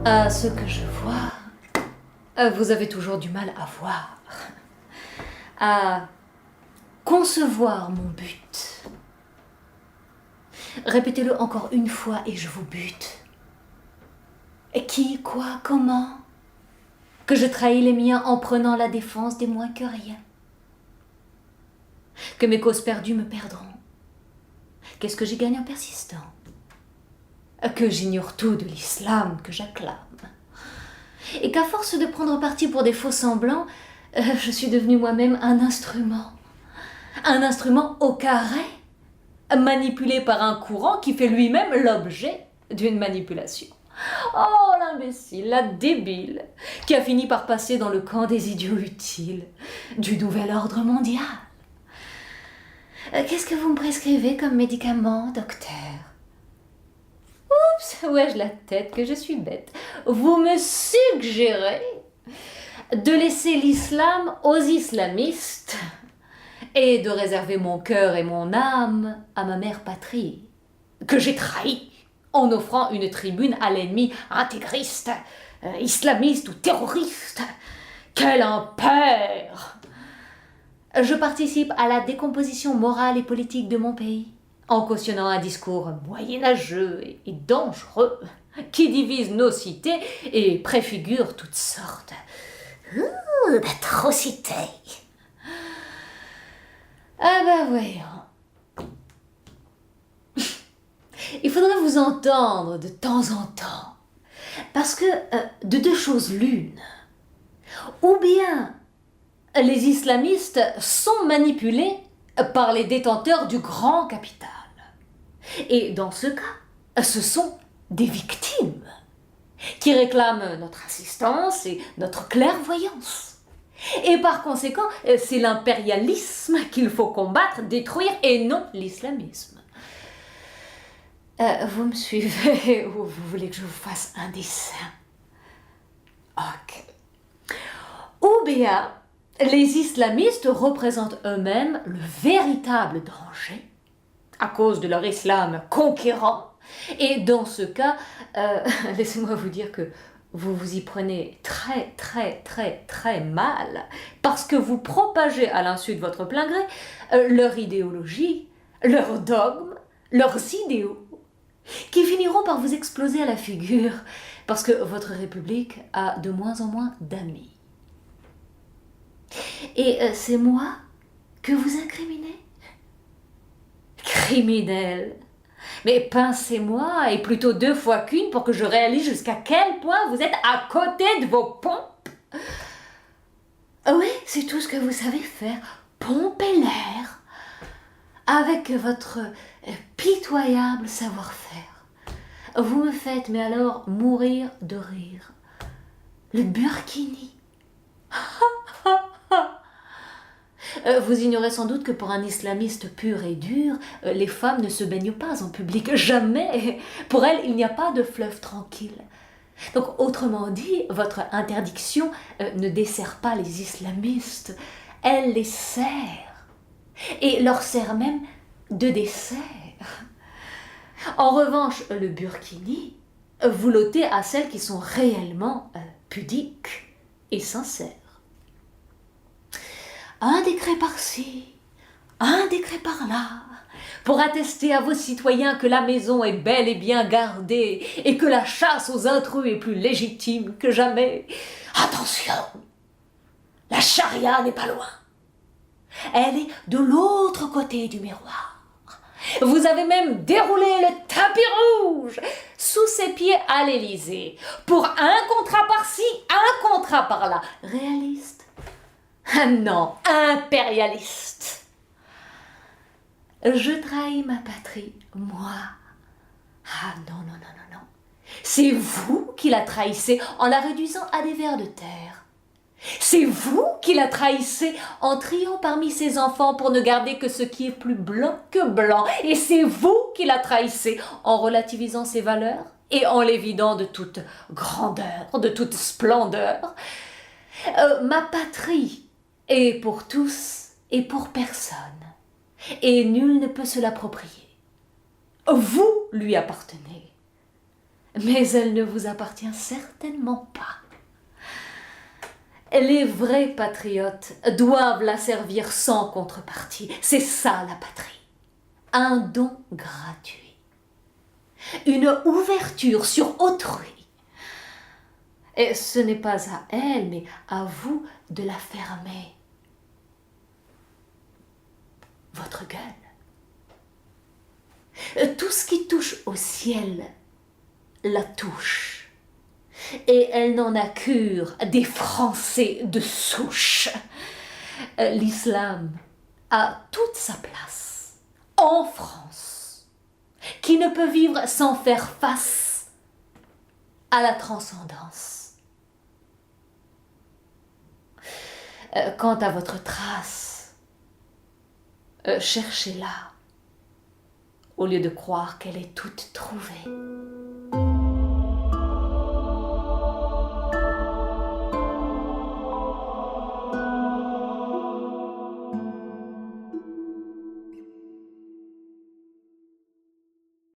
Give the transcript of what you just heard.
À ce que je vois, vous avez toujours du mal à voir, à concevoir mon but. Répétez-le encore une fois et je vous bute. Et qui, quoi, comment? Que je trahis les miens en prenant la défense des moins que rien. Que mes causes perdues me perdront. Qu'est-ce que j'y gagne en persistant? Que j'ignore tout de l'islam que j'acclame. Et qu'à force de prendre parti pour des faux semblants, je suis devenue moi-même un instrument. Un instrument au carré, manipulé par un courant qui fait lui-même l'objet d'une manipulation. Oh, l'imbécile, la débile, qui a fini par passer dans le camp des idiots utiles du nouvel ordre mondial. Qu'est-ce que vous me prescrivez comme médicament, docteur? Oups, où ai-je la tête que je suis bête. Vous me suggérez de laisser l'islam aux islamistes et de réserver mon cœur et mon âme à ma mère patrie, que j'ai trahie en offrant une tribune à l'ennemi intégriste, islamiste ou terroriste. Quel impair! Je participe à la décomposition morale et politique de mon pays, en cautionnant un discours moyenâgeux et dangereux, qui divise nos cités et préfigure toutes sortes d'atrocités. Ah ben voyons. Il faudrait vous entendre de temps en temps, parce que de deux choses l'une, ou bien les islamistes sont manipulés par les détenteurs du grand capital, et dans ce cas, ce sont des victimes qui réclament notre assistance et notre clairvoyance. Et par conséquent, c'est l'impérialisme qu'il faut combattre, détruire, et non l'islamisme. Vous me suivez ou vous voulez que je vous fasse un dessin? Ok. Ou bien, les islamistes représentent eux-mêmes le véritable danger à cause de leur islam conquérant. Et dans ce cas, laissez-moi vous dire que vous vous y prenez très mal parce que vous propagez à l'insu de votre plein gré leur idéologie, leurs dogmes, leurs idéaux qui finiront par vous exploser à la figure parce que votre République a de moins en moins d'amis. Et c'est moi que vous incriminez? Criminel! Mais pincez-moi, et plutôt 2 fois qu'une, pour que je réalise jusqu'à quel point vous êtes à côté de vos pompes. Oui, c'est tout ce que vous savez faire, pomper l'air, avec votre pitoyable savoir-faire. Vous me faites, mais alors, mourir de rire. Le burkini. Vous ignorez sans doute que pour un islamiste pur et dur, les femmes ne se baignent pas en public, jamais. Pour elles, il n'y a pas de fleuve tranquille. Donc, autrement dit, votre interdiction ne dessert pas les islamistes, elle les sert, et leur sert même de dessert. En revanche, le burkini, vous l'ôtez à celles qui sont réellement pudiques et sincères. Un décret par-ci, un décret par-là, pour attester à vos citoyens que la maison est bel et bien gardée et que la chasse aux intrus est plus légitime que jamais. Attention, la charia n'est pas loin. Elle est de l'autre côté du miroir. Vous avez même déroulé le tapis rouge sous ses pieds à l'Élysée pour un contrat par-ci, un contrat par-là. Réaliste? Non, impérialiste. Je trahis ma patrie, moi. Ah non. C'est vous qui la trahissez en la réduisant à des vers de terre. C'est vous qui la trahissez en triant parmi ses enfants pour ne garder que ce qui est plus blanc que blanc. Et c'est vous qui la trahissez en relativisant ses valeurs et en les vidant de toute grandeur, de toute splendeur. Ma patrie est pour tous et pour personne, et nul ne peut se l'approprier. Vous lui appartenez, mais elle ne vous appartient certainement pas. Les vrais patriotes doivent la servir sans contrepartie. C'est ça la patrie. Un don gratuit. Une ouverture sur autrui. Et ce n'est pas à elle, mais à vous de la fermer. Votre gueule. Tout ce qui touche au ciel la touche. Et elle n'en a cure des Français de souche. L'islam a toute sa place en France, qui ne peut vivre sans faire face à la transcendance. Quant à votre trace, cherchez-la, au lieu de croire qu'elle est toute trouvée.